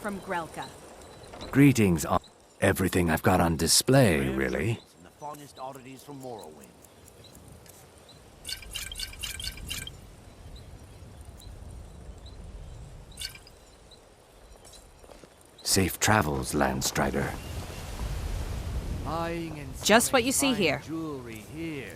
from Grelka. Greetings on everything I've got on display, really. And the finest oddities from Morrowind. Safe travels, Landstrider. Buying and Just what selling you see fine here. Jewelry here.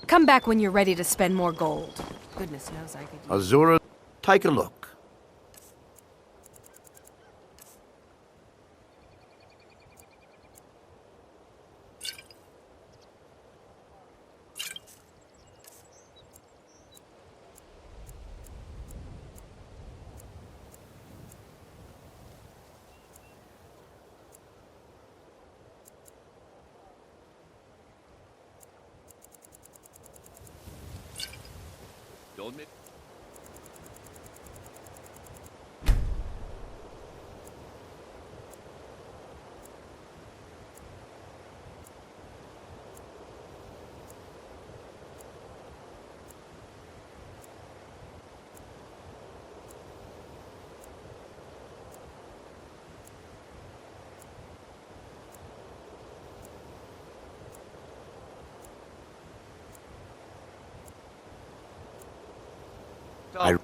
Come back when you're ready to spend more gold. Goodness knows I could use... Azura, take a look. Don't make... I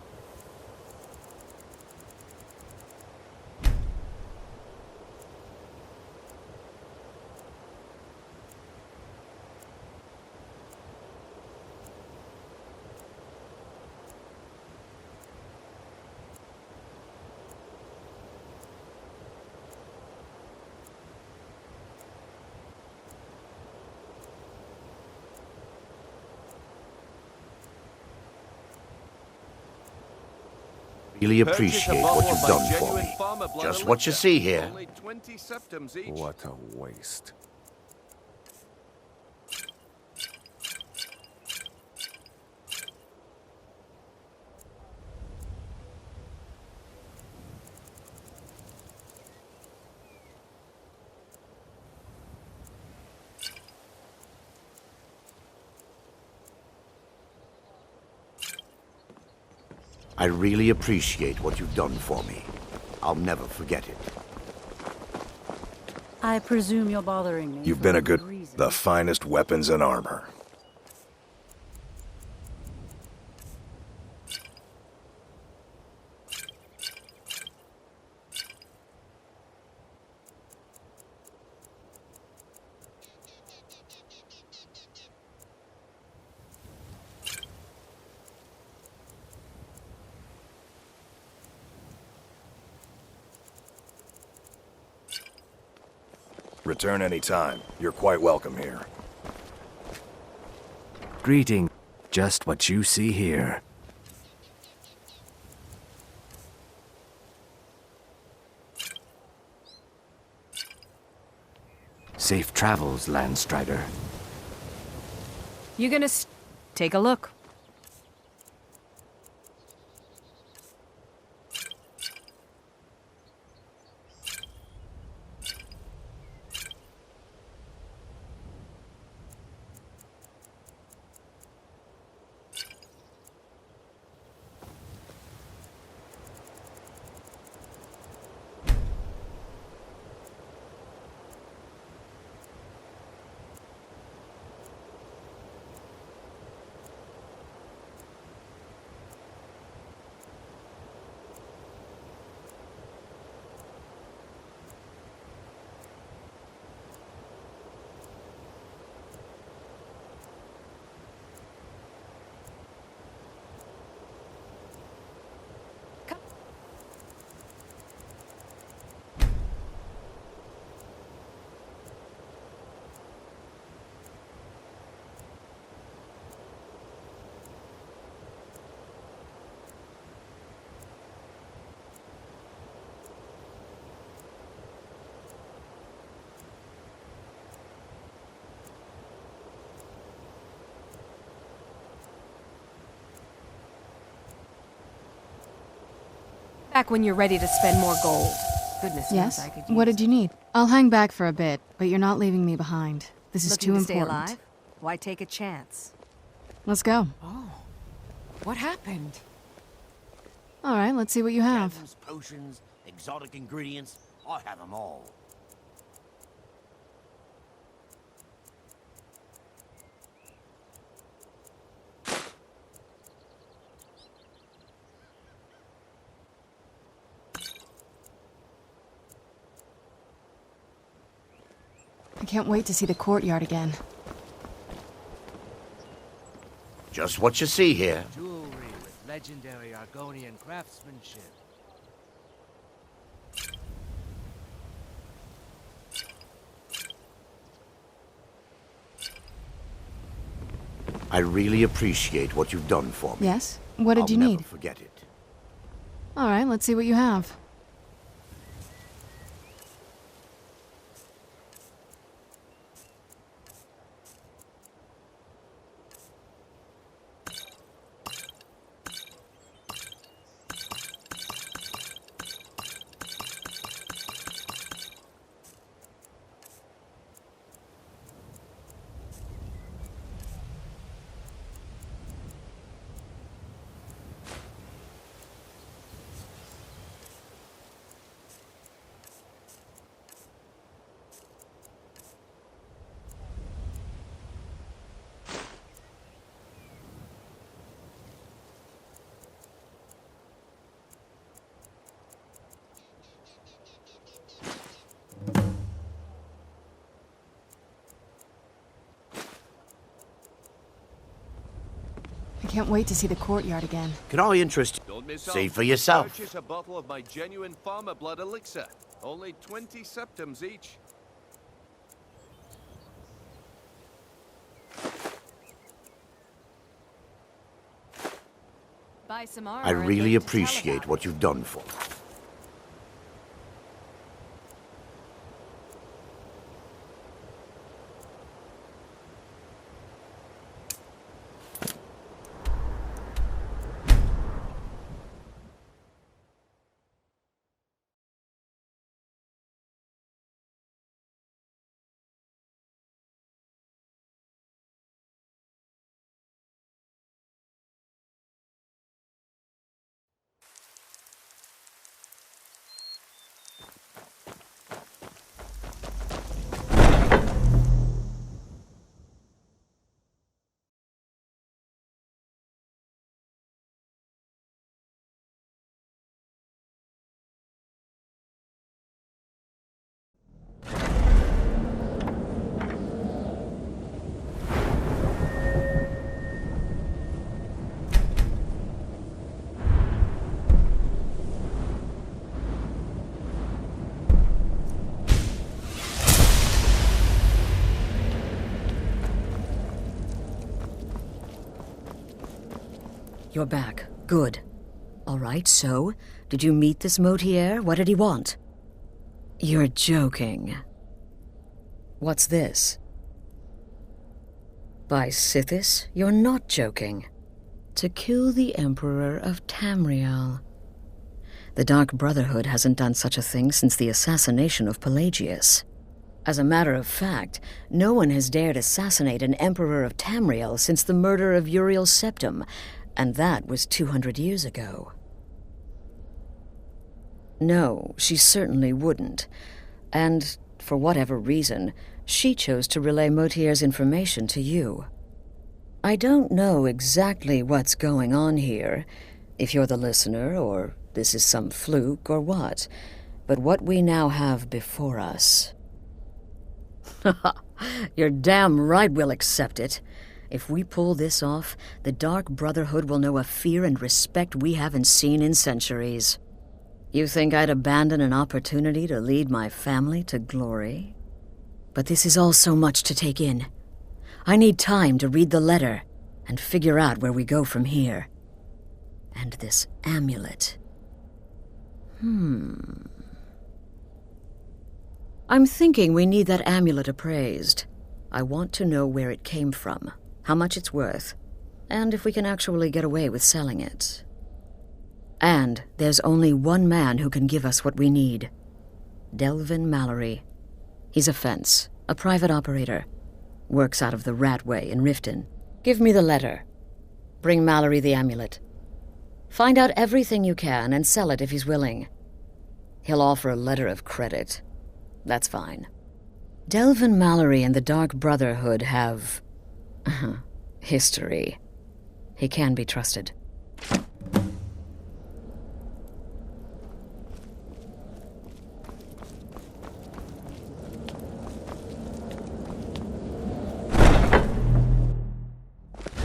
really appreciate what you've done for me. Just what you see here. Only 20 septims each. What a waste. I really appreciate what you've done for me. I'll never forget it. I presume you're bothering me. You've for been a good good... reason. The finest weapons and armor. Return any time. You're quite welcome here. Greetings, just what you see here. Safe travels, Landstrider. You gonna take a look? Back when you're ready to spend more gold. Goodness knows Yes? I could use What did you need? I'll hang back for a bit, but you're not leaving me behind. This is Looking too to important. stay alive? Why take a chance? Let's go. What happened? All right, let's see what you have. Gems, potions, exotic ingredients. I have them all. I can't wait to see the courtyard again. Just what you see here. Jewelry with legendary Argonian craftsmanship. I really appreciate what you've done for me. Yes? What did I'll you never need? forget it. All right, let's see what you have. I can't wait to see the courtyard again. Can I interest you? Don't miss See out. for yourself. Purchase a bottle of my genuine farmer blood elixir. Only 20 septims each. Buy some armor I and really learn to tell appreciate about what it. you've done for me. You're back. Good. All right, so, did you meet this Motier? What did he want? You're joking. What's this? By Sithis, you're not joking. To kill the Emperor of Tamriel. The Dark Brotherhood hasn't done such a thing since the assassination of Pelagius. As a matter of fact, no one has dared assassinate an Emperor of Tamriel since the murder of Uriel Septim, and that was 200 years ago. No, she certainly wouldn't. And, for whatever reason, she chose to relay Motier's information to you. I don't know exactly what's going on here, if you're the listener, or this is some fluke, or what. But what we now have before us... You're damn right we'll accept it. If we pull this off, the Dark Brotherhood will know a fear and respect we haven't seen in centuries. You think I'd abandon an opportunity to lead my family to glory? But this is all so much to take in. I need time to read the letter and figure out where we go from here. And this amulet. I'm thinking we need that amulet appraised. I want to know where it came from, how much it's worth, and if we can actually get away with selling it. And there's only one man who can give us what we need. Delvin Mallory. He's a fence, a private operator. Works out of the Ratway in Riften. Give me the letter. Bring Mallory the amulet. Find out everything you can and sell it if he's willing. He'll offer a letter of credit. That's fine. Delvin Mallory and the Dark Brotherhood have... history. He can be trusted.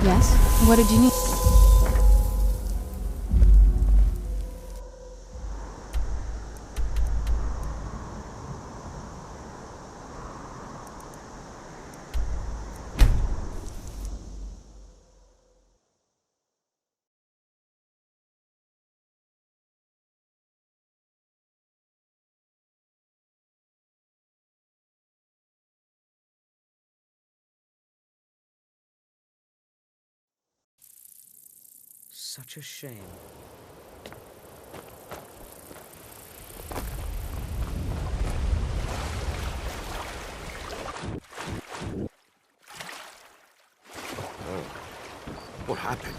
Yes? What did you need? Such a shame. What happened?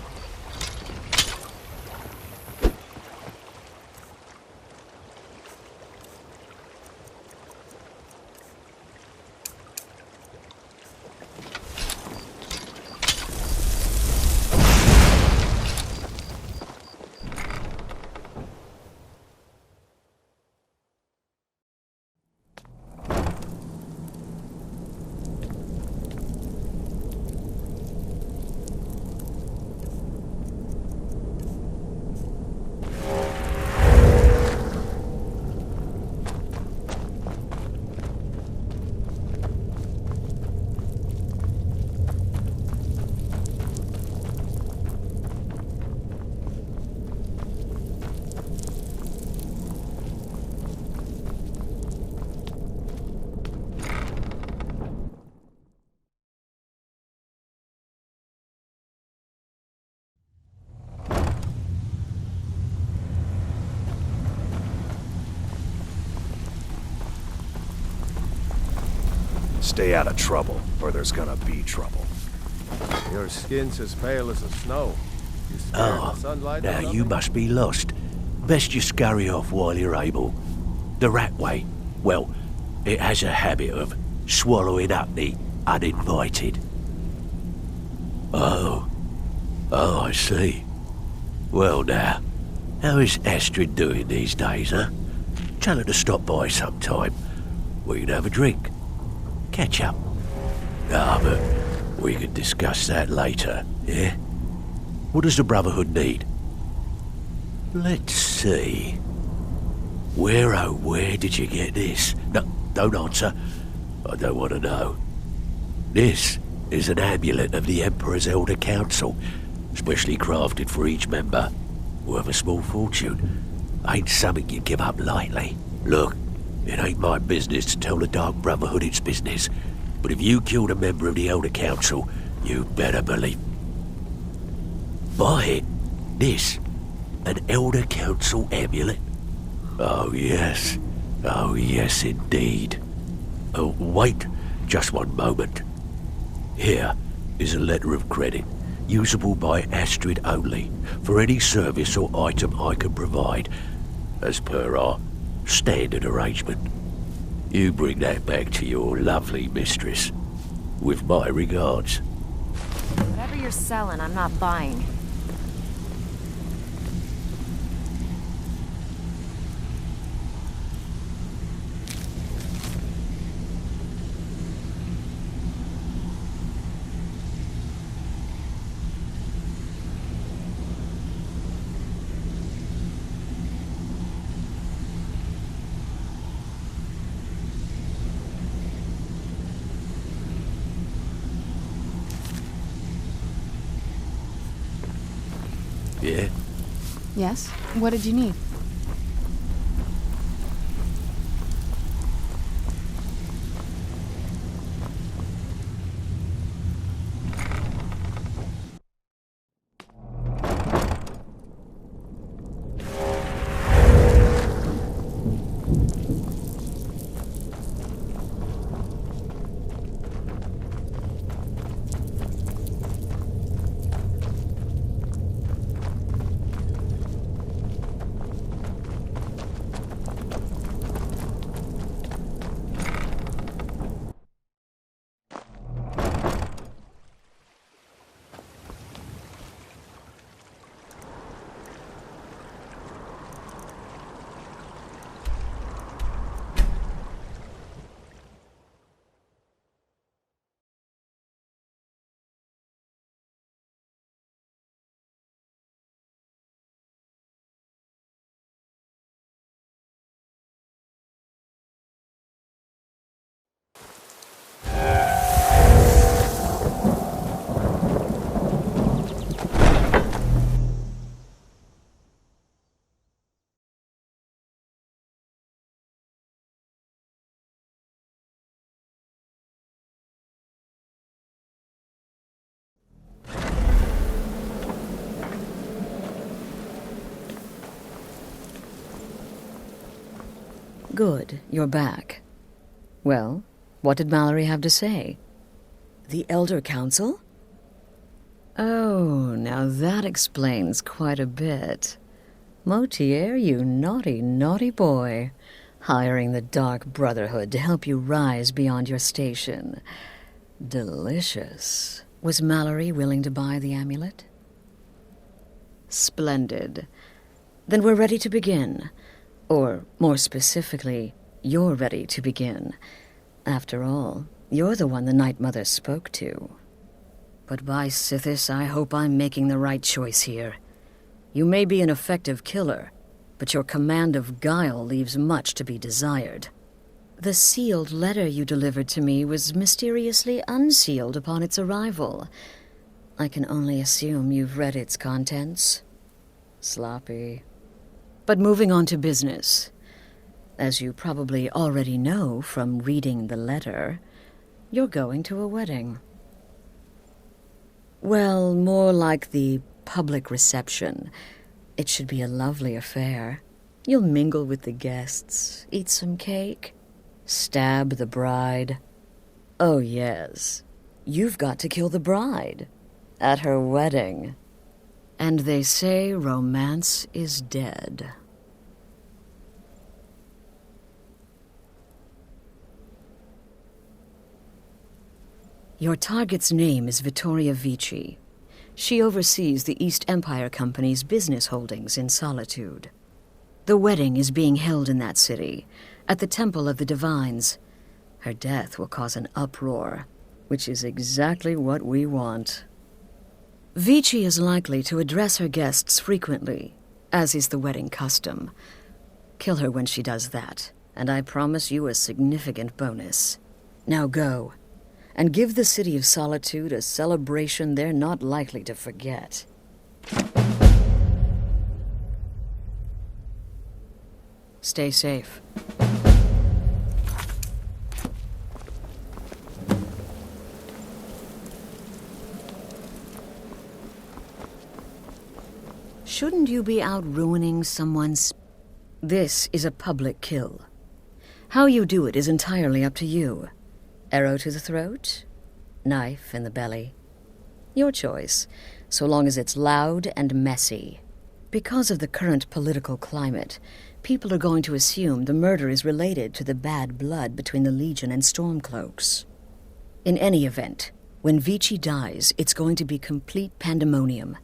Stay out of trouble, or there's gonna be trouble. Your skin's as pale as the snow. You scared of the sunlight or Now you something? must be lost. Best you scurry off while you're able. The Ratway, well, it has a habit of swallowing up the uninvited. Oh, I see. Well now, how is Astrid doing these days, huh? Tell her to stop by sometime. We can have a drink. Catch up. Ah, but we can discuss that later, yeah? What does the Brotherhood need? Let's see. Where did you get this? No, don't answer. I don't want to know. This is an amulet of the Emperor's Elder Council, specially crafted for each member. Worth a small fortune. Ain't something you give up lightly. Look, it ain't my business to tell the Dark Brotherhood its business, but if you killed a member of the Elder Council, you better believe... Buy it. This. An Elder Council amulet. Oh yes indeed. Oh, wait just one moment. Here is a letter of credit, usable by Astrid only, for any service or item I can provide, as per our standard arrangement. You bring that back to your lovely mistress, with my regards. Whatever you're selling, I'm not buying. Yeah? Yes? What did you need? Good, you're back. Well, what did Mallory have to say? The Elder Council? Oh, now that explains quite a bit. Motier, you naughty, naughty boy. Hiring the Dark Brotherhood to help you rise beyond your station. Delicious. Was Mallory willing to buy the amulet? Splendid. Then we're ready to begin. Or, more specifically, you're ready to begin. After all, you're the one the Night Mother spoke to. But by Sithis, I hope I'm making the right choice here. You may be an effective killer, but your command of guile leaves much to be desired. The sealed letter you delivered to me was mysteriously unsealed upon its arrival. I can only assume you've read its contents. Sloppy. But moving on to business. As you probably already know from reading the letter, you're going to a wedding. Well, more like the public reception. It should be a lovely affair. You'll mingle with the guests, eat some cake, stab the bride. Oh yes, you've got to kill the bride at her wedding. And they say romance is dead. Your target's name is Vittoria Vici. She oversees the East Empire Company's business holdings in Solitude. The wedding is being held in that city, at the Temple of the Divines. Her death will cause an uproar, which is exactly what we want. Vici is likely to address her guests frequently, as is the wedding custom. Kill her when she does that, and I promise you a significant bonus. Now go, and give the City of Solitude a celebration they're not likely to forget. Stay safe. Shouldn't you be out ruining someone's... This is a public kill. How you do it is entirely up to you. Arrow to the throat? Knife in the belly? Your choice, so long as it's loud and messy. Because of the current political climate, people are going to assume the murder is related to the bad blood between the Legion and Stormcloaks. In any event, when Vici dies, it's going to be complete pandemonium.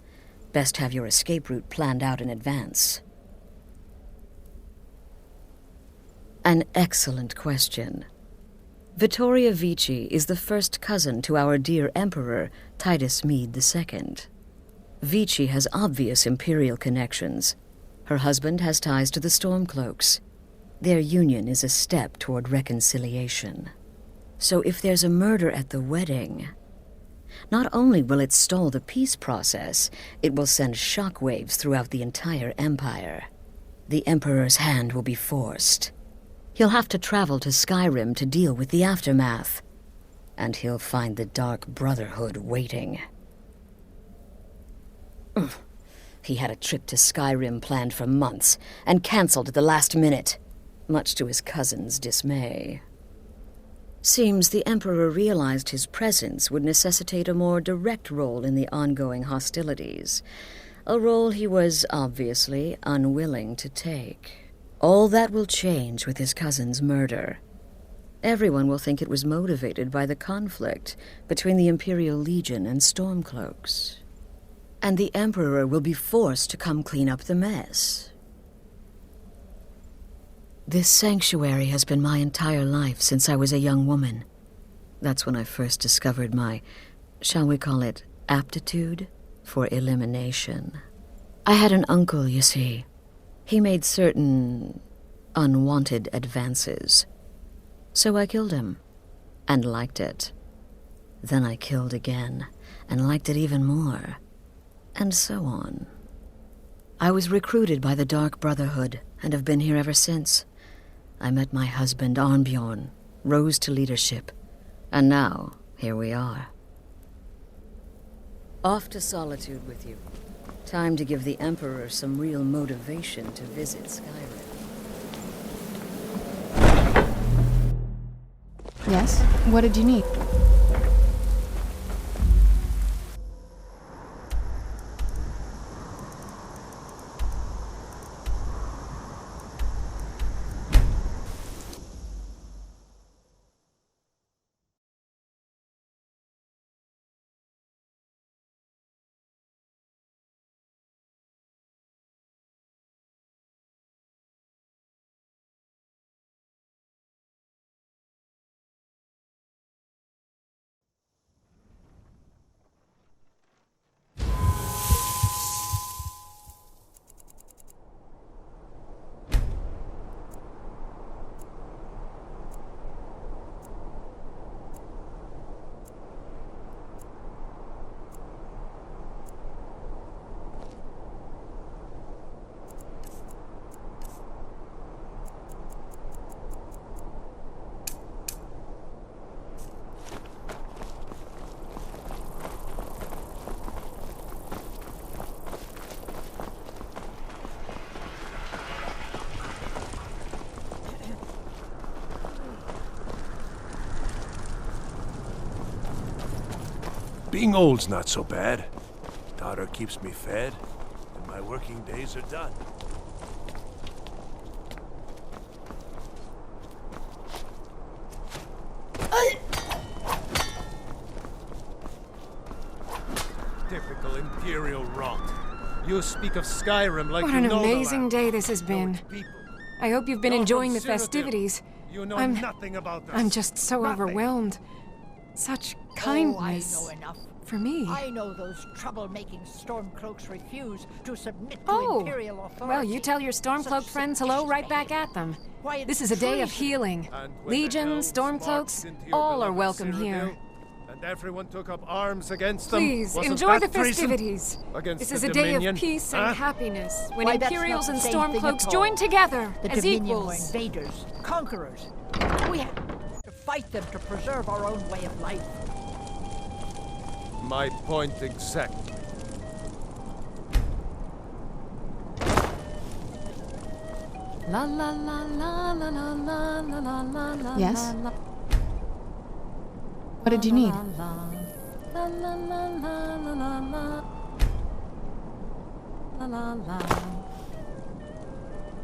Best have your escape route planned out in advance. An excellent question. Vittoria Vici is the first cousin to our dear Emperor, Titus Mede II. Vici has obvious imperial connections. Her husband has ties to the Stormcloaks. Their union is a step toward reconciliation. So if there's a murder at the wedding, not only will it stall the peace process, it will send shockwaves throughout the entire empire. The Emperor's hand will be forced. He'll have to travel to Skyrim to deal with the aftermath. And he'll find the Dark Brotherhood waiting. He had a trip to Skyrim planned for months, and cancelled at the last minute, much to his cousin's dismay. Seems the Emperor realized his presence would necessitate a more direct role in the ongoing hostilities, a role he was obviously unwilling to take. All that will change with his cousin's murder. Everyone will think it was motivated by the conflict between the Imperial Legion and Stormcloaks. And the Emperor will be forced to come clean up the mess. This sanctuary has been my entire life since I was a young woman. That's when I first discovered my, shall we call it, aptitude for elimination. I had an uncle, you see. He made certain unwanted advances. So I killed him, and liked it. Then I killed again, and liked it even more, and so on. I was recruited by the Dark Brotherhood, and have been here ever since. I met my husband, Arnbjorn, rose to leadership, and now, here we are. Off to Solitude with you. Time to give the Emperor some real motivation to visit Skyrim. Yes? What did you need? Being old's not so bad. Daughter keeps me fed, and my working days are done. Typical Imperial rot. You speak of Skyrim like What you an know the amazing land. day this has been. I hope you've been You're enjoying the from Cyrodiil. festivities. You know I'm- nothing about this. I'm just so Nothing. overwhelmed. Such kindness. Oh, I know enough. For me. I know those troublemaking Stormcloaks refuse to submit to Oh, Imperial authority. well, you tell your Stormcloak Such friends hello right behavior. back at them. Why, it's This is a day of treason. healing. And when the Legion, elves Stormcloaks, marched into your all are beloved welcome Cyrodiil, here. And everyone took up arms against them. Please, Wasn't enjoy the that treason? festivities. Against This the is a day Dominion, of peace and huh? happiness, when Why, that's Imperials not and the same thing Stormcloaks at join all. together The as Dominion were equals. invaders, conquerors. We have to fight them to preserve our own way of life. My point exactly. La la la la la la la la la la la. Yes? la, What did you need? la, la, la, la, la, la, la, la. La la la.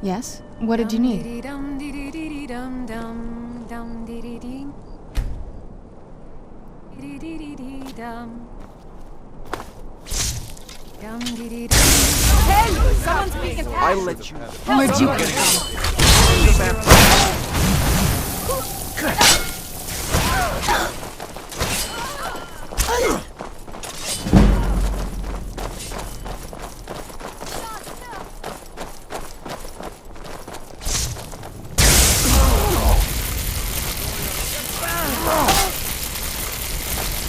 Yes? What did you need? Dum dee dee dee dee dum dum dum dee dee dee. Dee dee dee dee dum. Dum dee dee dum. Hey! Someone's speaking fast! I'll let you. Where'd you come from?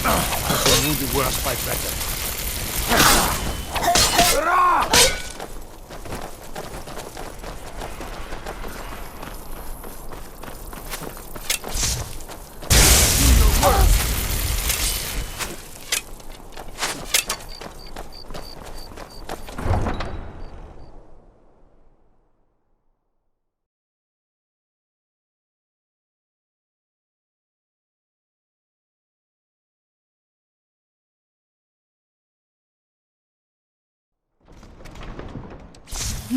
The wounded worse fight better.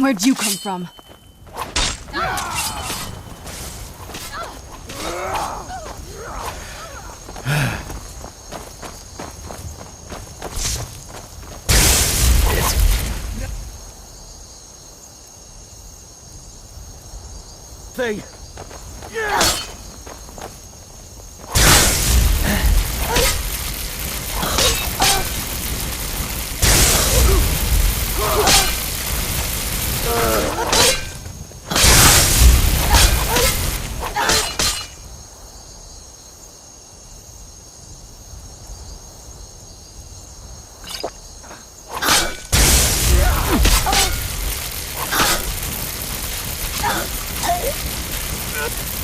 Where'd you come from? Thing.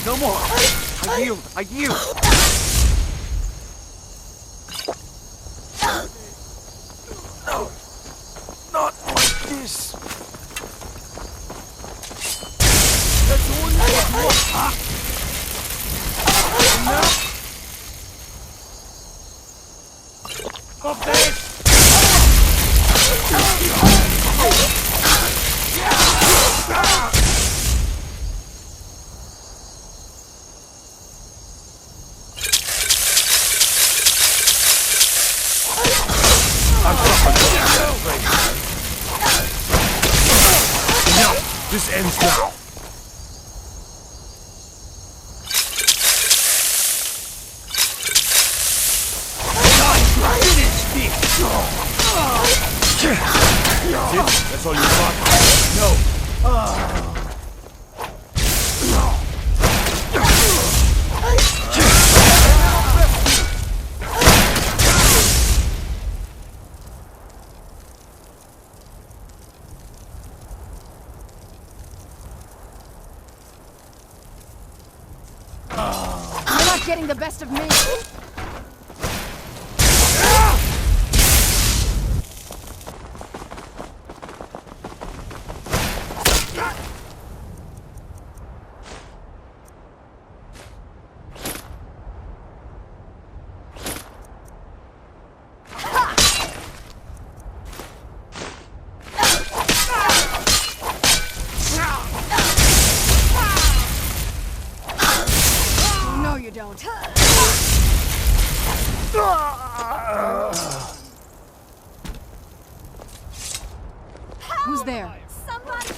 No more. I yield. I yield. No. Not like this. That's all you want, huh? Up there! Enough! This ends now! That's all you got? No! You're not getting the best of me. No, you don't. Who's there? Somebody!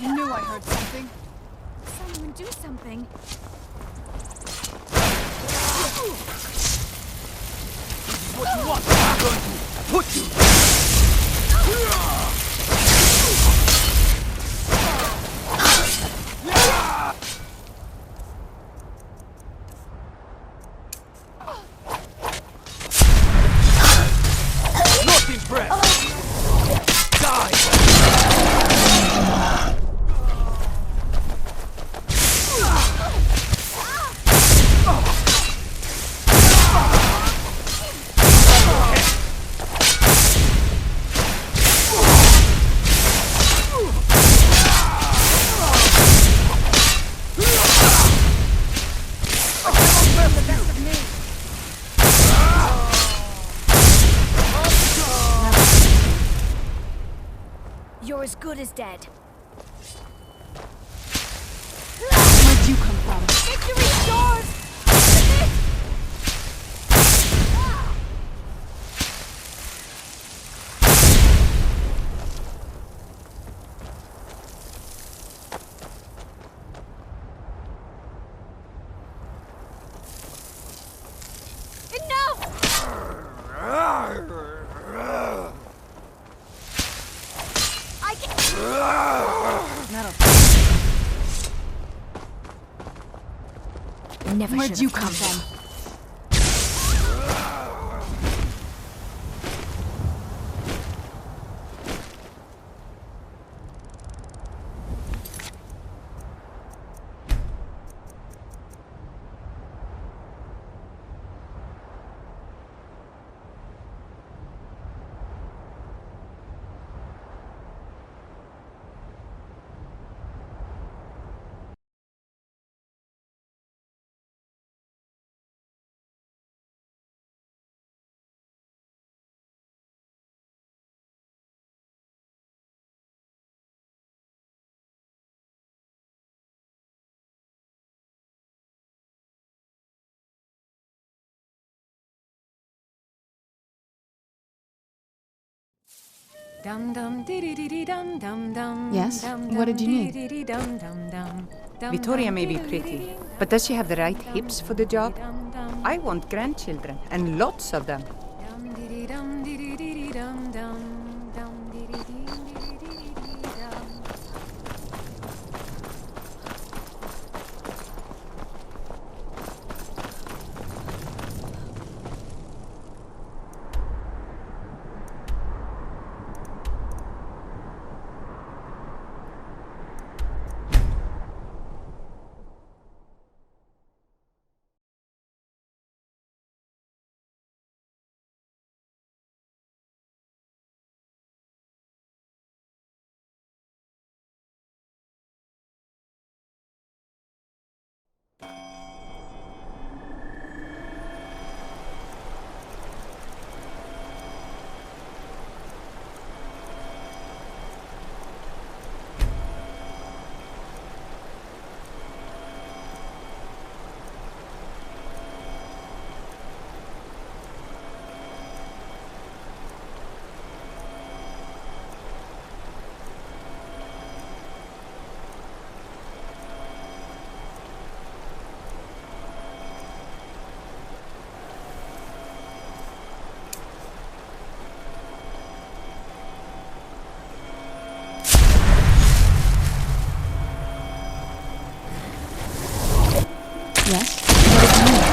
You knew I heard something. Someone do something. What you want? I'm going to put you. Not impressed. Die. You're as good as dead. Where'd you come from? Victory is yours! Never Where'd should've you come come from? Dum dum dee dee dee dum dum dum. Yes? Dum, What did you need? dee dum dum dum. Dum, Vittoria dum, may be dee-dee-dee-dee. pretty, but does she have the right hips for the job? Dum, dum, I want grandchildren, and lots of them. dum, dee-dee-dum, dee-dee-dee-dee, dum, dum, dum, dee-dee-dee, Yes? What did you mean?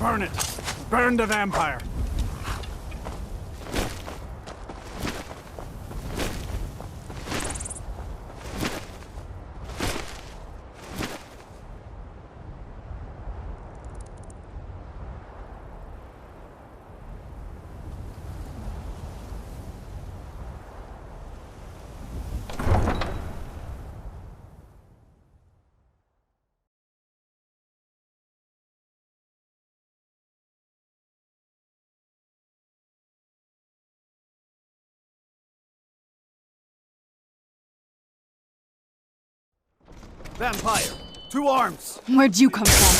Burn it! Burn the vampire! Vampire! 2 arms! Where'd you come from?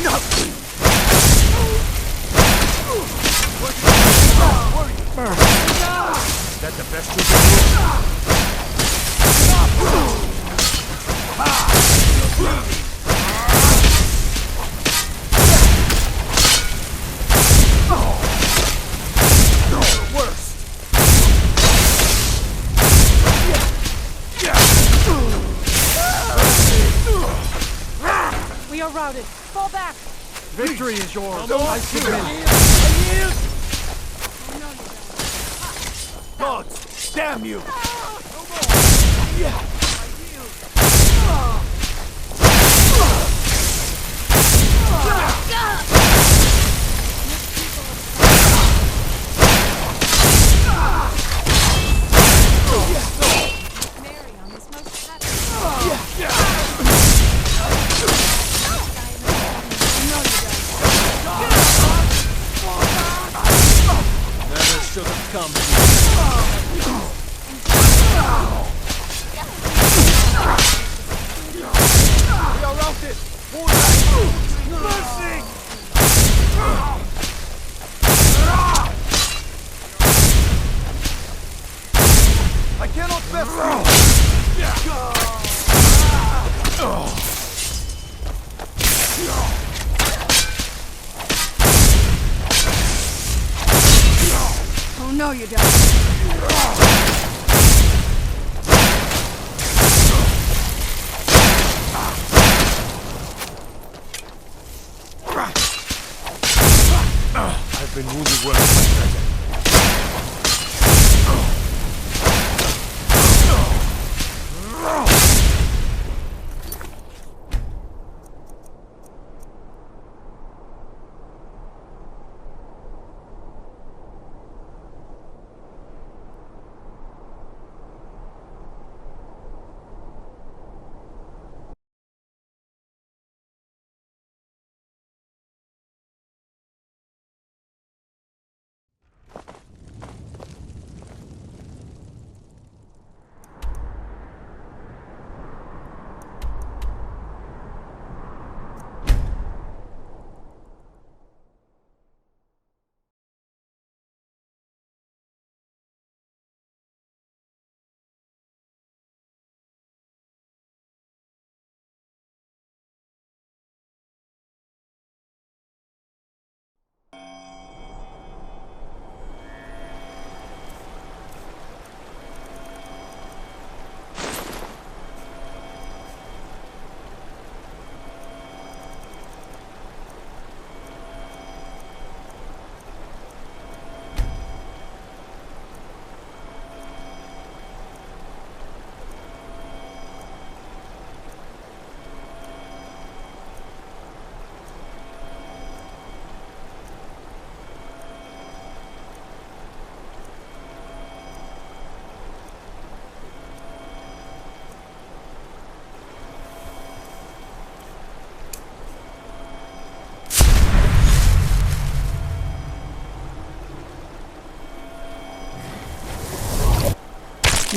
Nothing! Is that the best you can We are routed. Fall back. Victory is yours. I submit. Gods! Damn you! Never should have come. We are routed! Fall back! Mercy! I cannot Oh no, you don't. I've been wounded worse.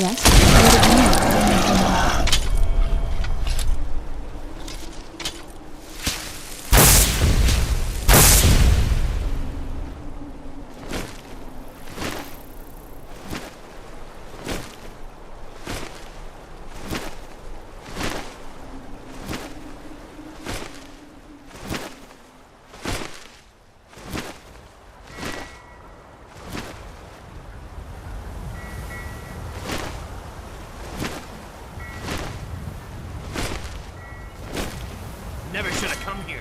Yes? What do you mean? Never should have come here.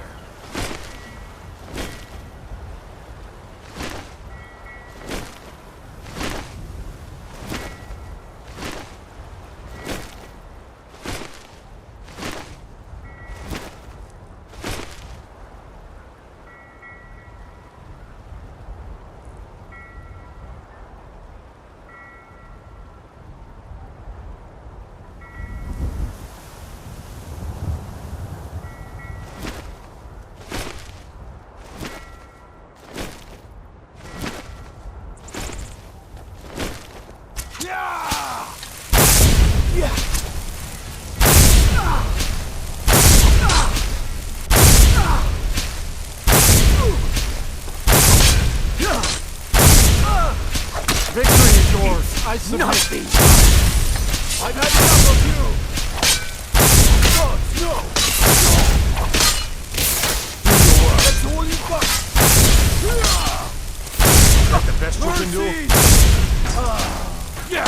Victory is yours. I submit. Nothing. I've had enough of you. Gods, no. That's all you've got. Is that the best you can do? Yeah.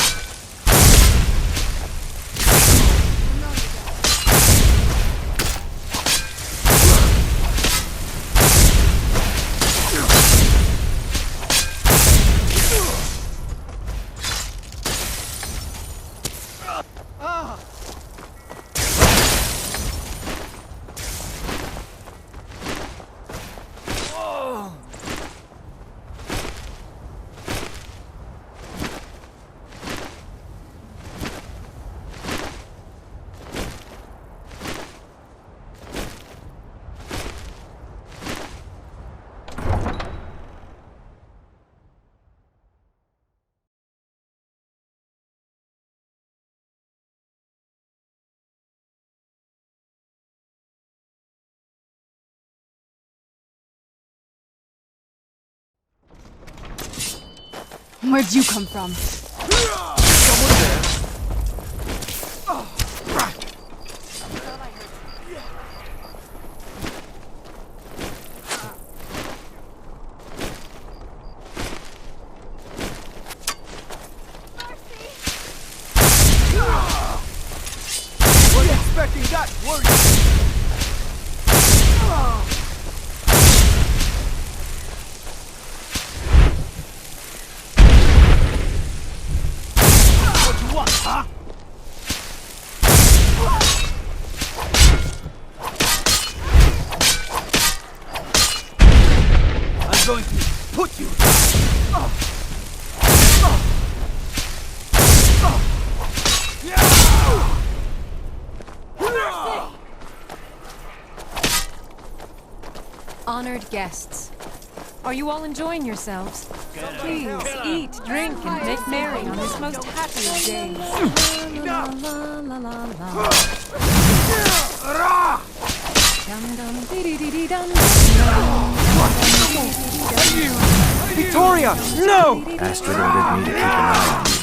Where'd you come from? Someone there. Wasn't expecting that, were you? What you want, huh? I'm going to put you down. Honored guests, are you all enjoying yourselves? Please eat, drink, and make merry on this most happy of days. La, la, la, la, la. Dum, dum, dee-dee-dee-dee-dum, dum, Victoria, no! Astrid ordered me to keep an eye on you.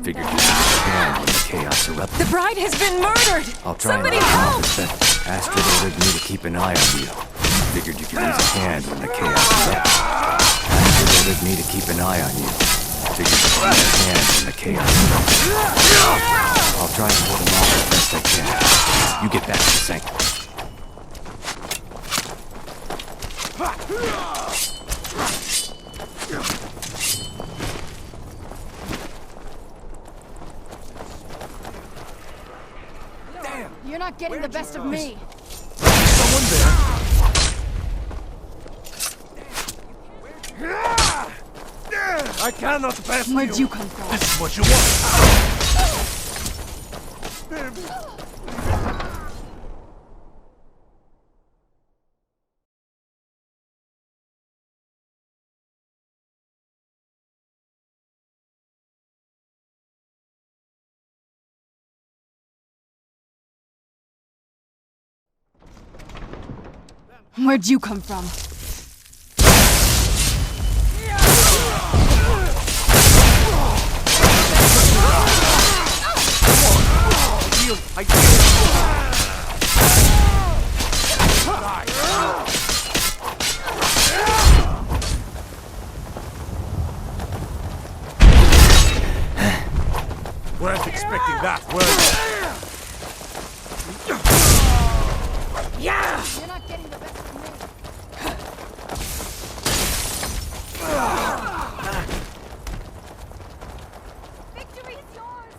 Figured you understand when the chaos erupted. The bride has been murdered! I'll try Somebody and help! that Astrid ordered me to keep an eye on you. Figured you could use a hand when the chaos erupted. Astrid ordered me to keep an eye on you. Figured you could use a hand when the chaos erupted. I'll try and hold him off as best I can. You get back to the sanctum. You're not getting the best of me. Someone there. I cannot pass you. Where'd you come from? This is what you want. Where'd you come from? Weren't expecting that, were you? Yeah! You're not getting the best of me. Victory is yours!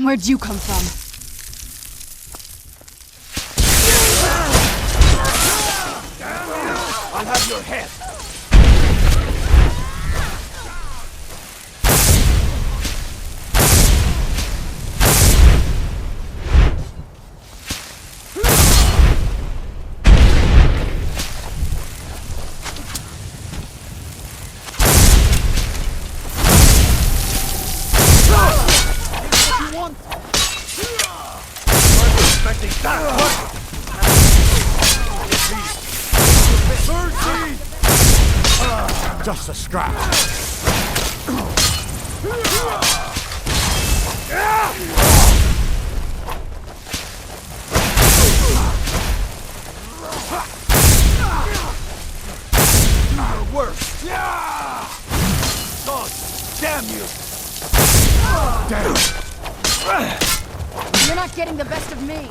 Where'd you come from? I'll have your head. Just a scratch. Your worst. God damn you! Damn. You're not getting the best of me.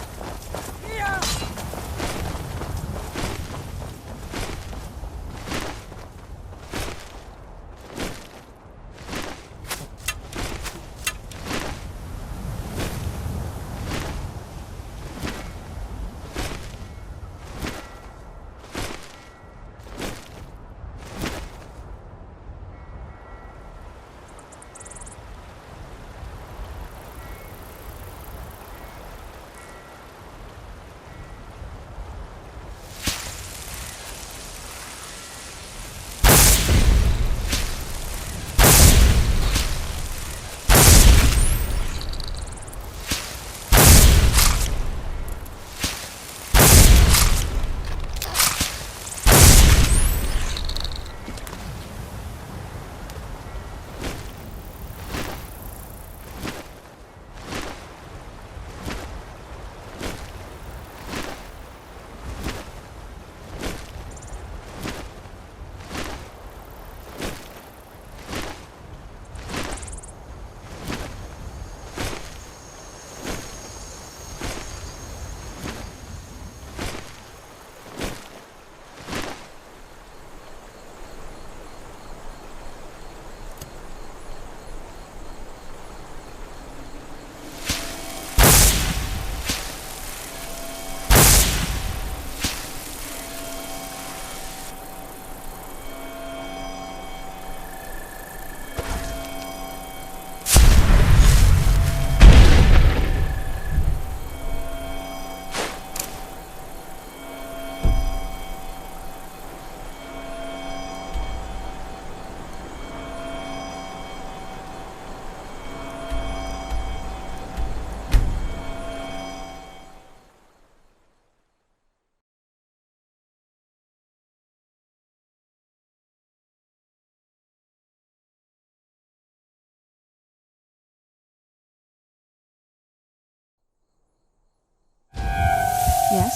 Yes?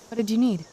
What did you need?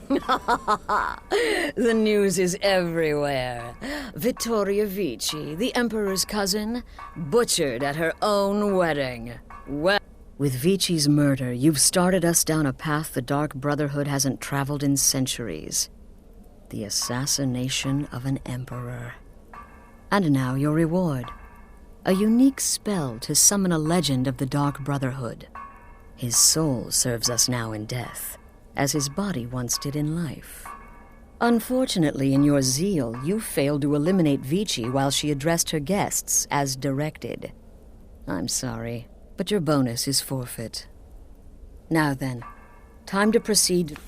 The news is everywhere. Vittoria Vici, the Emperor's cousin, butchered at her own wedding. Well, with Vici's murder, you've started us down a path the Dark Brotherhood hasn't traveled in centuries. The assassination of an emperor. And now your reward. A unique spell to summon a legend of the Dark Brotherhood. His soul serves us now in death, as his body once did in life. Unfortunately, in your zeal, you failed to eliminate Vici while she addressed her guests as directed. I'm sorry, but your bonus is forfeit. Now then, time to proceed.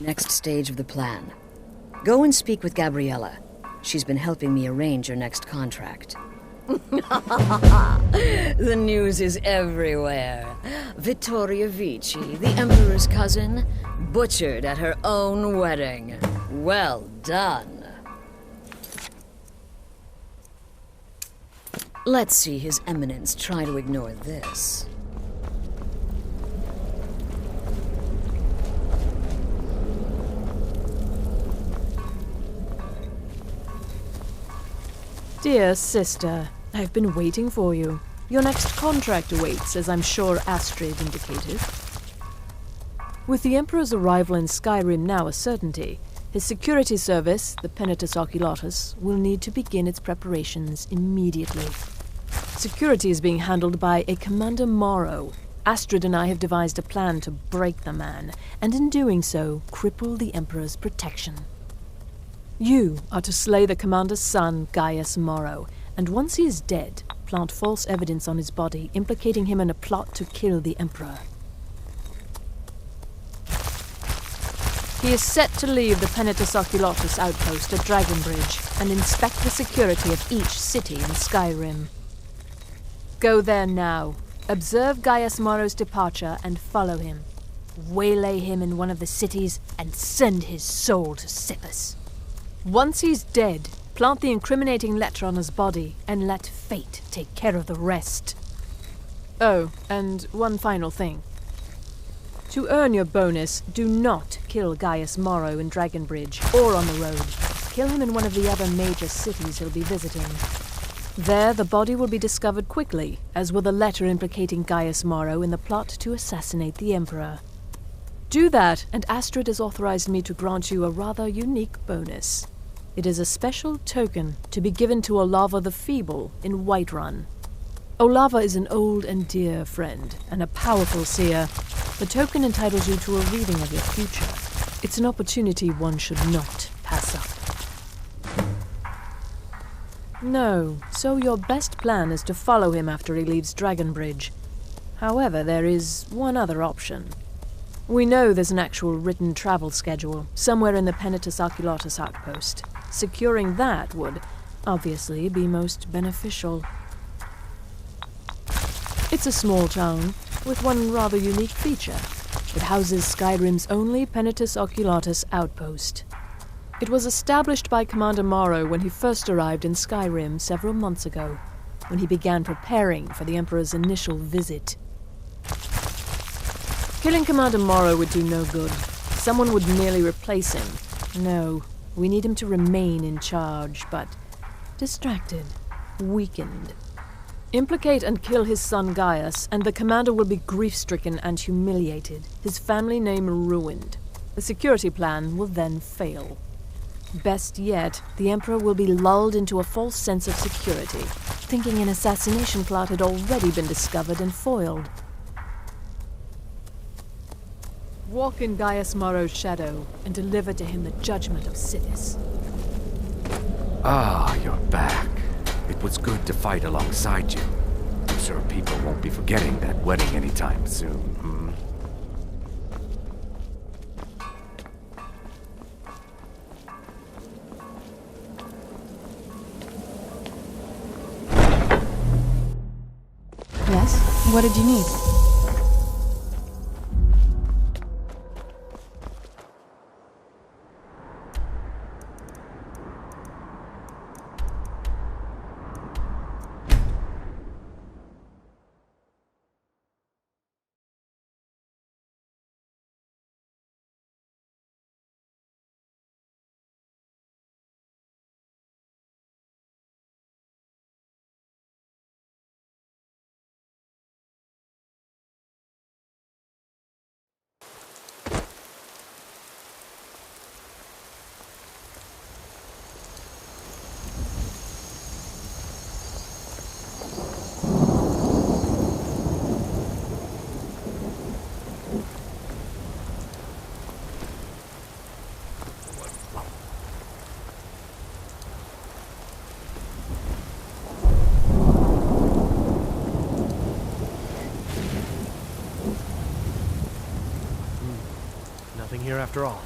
Next stage of the plan. Go and speak with Gabriella. She's been helping me arrange your next contract. The news is everywhere. Vittoria Vici, the Emperor's cousin, butchered at her own wedding. Well done. Let's see His Eminence try to ignore this. Dear sister, I've been waiting for you. Your next contract awaits, as I'm sure Astrid indicated. With the Emperor's arrival in Skyrim now a certainty, his security service, the Penitus Oculatus, will need to begin its preparations immediately. Security is being handled by a Commander Morrow. Astrid and I have devised a plan to break the man, and in doing so, cripple the Emperor's protection. You are to slay the commander's son, Gaius Morrow, and once he is dead, plant false evidence on his body, implicating him in a plot to kill the Emperor. He is set to leave the Penitus Oculatus outpost at Dragonbridge and inspect the security of each city in Skyrim. Go there now, observe Gaius Morrow's departure and follow him. Waylay him in one of the cities and send his soul to Sippus. Once he's dead, plant the incriminating letter on his body and let fate take care of the rest. Oh, and one final thing. To earn your bonus, do not kill Gaius Morrow in Dragonbridge or on the road. Kill him in one of the other major cities he'll be visiting. There, the body will be discovered quickly, as will the letter implicating Gaius Morrow in the plot to assassinate the Emperor. Do that, and Astrid has authorized me to grant you a rather unique bonus. It is a special token to be given to Olava the Feeble in Whiterun. Olava is an old and dear friend, and a powerful seer. The token entitles you to a reading of your future. It's an opportunity one should not pass up. No, so your best plan is to follow him after he leaves Dragonbridge. However, there is one other option. We know there's an actual written travel schedule, somewhere in the Penitus Oculatus outpost. Securing that would, obviously, be most beneficial. It's a small town, with one rather unique feature. It houses Skyrim's only Penitus Oculatus outpost. It was established by Commander Morrow when he first arrived in Skyrim several months ago, when he began preparing for the Emperor's initial visit. Killing Commander Morrow would do no good. Someone would merely replace him. No, we need him to remain in charge, but distracted, weakened. Implicate and kill his son Gaius, and the commander will be grief-stricken and humiliated, his family name ruined. The security plan will then fail. Best yet, the Emperor will be lulled into a false sense of security, thinking an assassination plot had already been discovered and foiled. Walk in Gaius Morrow's shadow and deliver to him the judgment of Sippus. Ah, you're back. It was good to fight alongside you. I'm sure people won't be forgetting that wedding anytime soon, hmm? Yes? What did you need? here after all.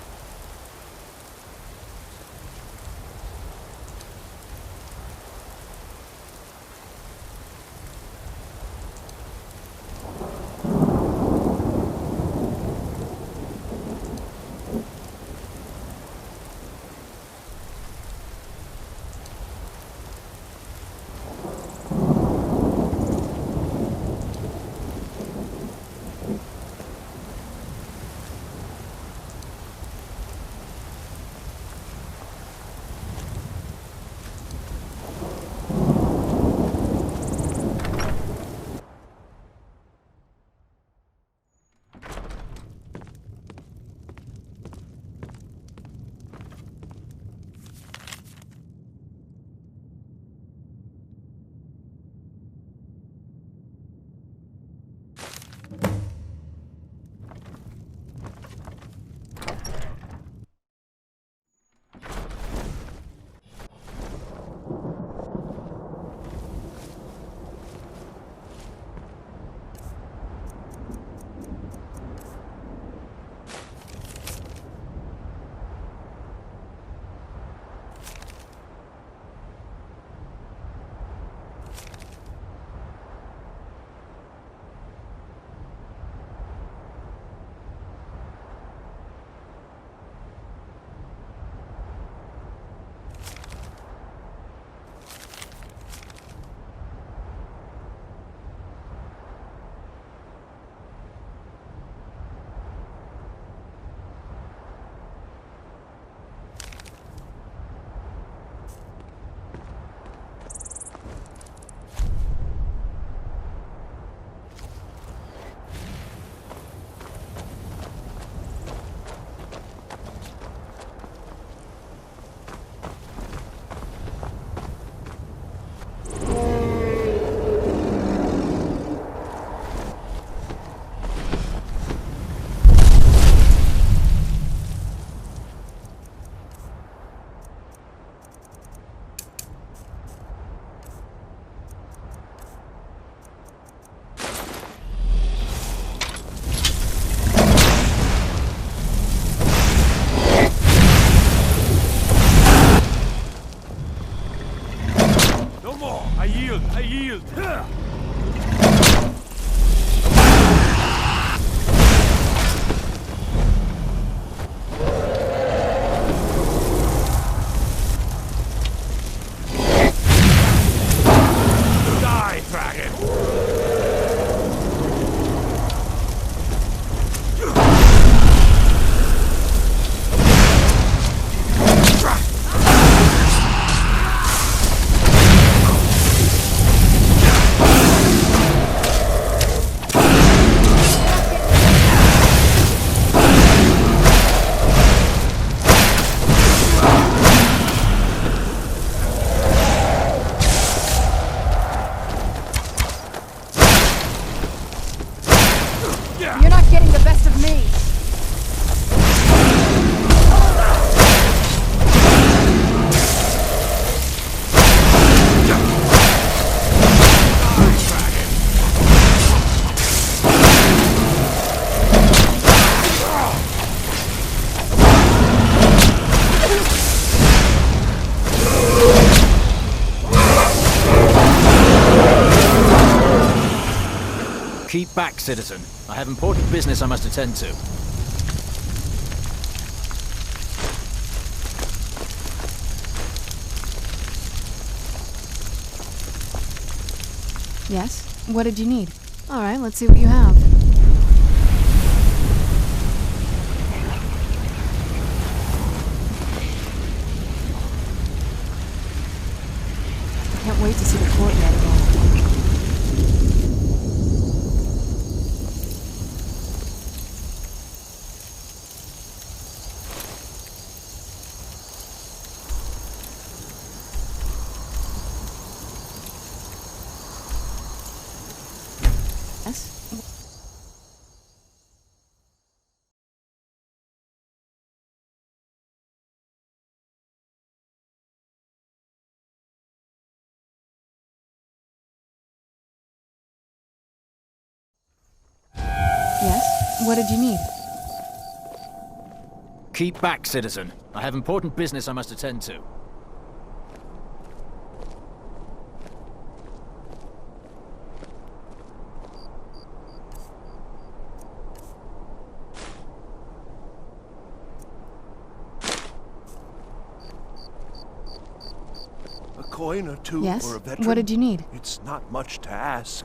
I yield! Die, dragon! You're not getting the best of me. Keep back, citizen. I have important business I must attend to. Yes? What did you need? Alright, let's see what you have. I can't wait to see the courtyard again. Yes? Yes? What did you need? Keep back, citizen. I have important business I must attend to. A coin or two Yes? for a veteran? What did you need? It's not much to ask.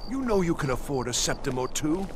You know you can afford a septim or two.